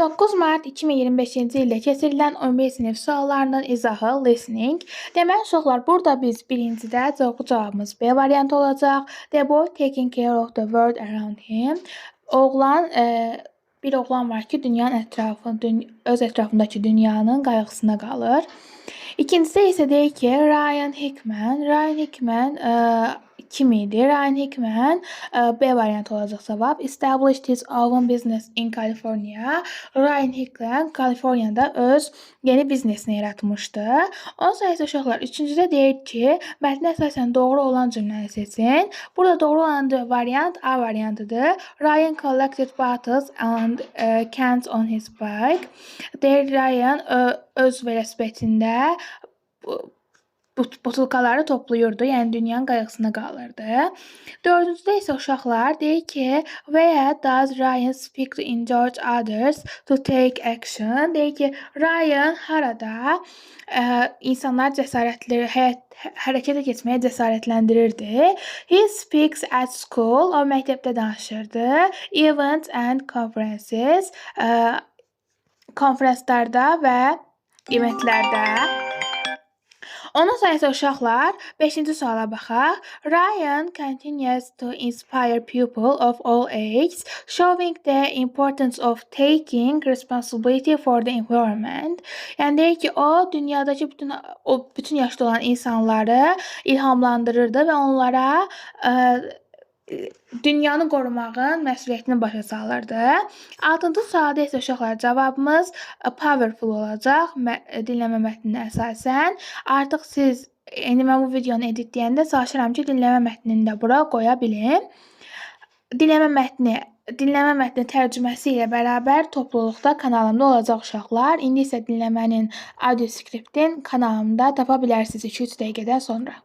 9 mart 2025-ci ildə keçirilən 11 sinif suallarının izahı listening. Deməli uşaqlar, burada biz birincidə doğru cavabımız B variantı olacaq. The boy taking care of the world around him. Bir oğlan var ki, öz ətrafındakı dünyanın qayğısına qalır. İkincisi isə deyir ki, Ryan Hickman kim idi? Ryan Hickman B variantı olacaq cavab. Established his own business in California. Ryan Hickman Kaliforniyada öz yeni biznesini yaratmışdı. Ondan isə uşaqlar, üçüncüdə deyir ki, mətnə əsasən doğru olan cümləni seçin. Burada doğru olan variant A variantıdır. Ryan collected bottles and cans on his bike. Deyir Ryan öz velosipedində butulkaları toplayırdı, yəni dünyanın qayğısına qalırdı. Dördüncüdə isə uşaqlar deyir ki, where does Ryan speak to encourage others to take action? Deyir ki, Ryan harada insanlar hərəkətə keçməyə cəsarətləndirirdi. He speaks at school, o məktəbdə danışırdı. Events and conferences, konferanslarda və eventlərdə. Ondan sonra isə uşaqlar 5-ci suala baxaq. Ryan continues to inspire people of all ages, showing the importance of taking responsibility for the environment. Yəni deyir ki, o dünyadakı bütün yaşda olan insanları ilhamlandırırdı və onlara dünyanı qorumağın məsuliyyətini başa salırdı. 6-cı sualda isə uşaqlar cavabımız powerful olacaq dinləmə mətninə əsasən. Artıq siz, mən bu videonu editləyəndə çalışıram ki, dinləmə mətnini də bura qoya bilim. Dinləmə mətni tərcüməsi ilə bərabər topluluqda kanalımda olacaq uşaqlar. İndi isə dinləmənin audio skriptin kanalımda tapa bilərsiniz 2-3 dəqiqədən sonra.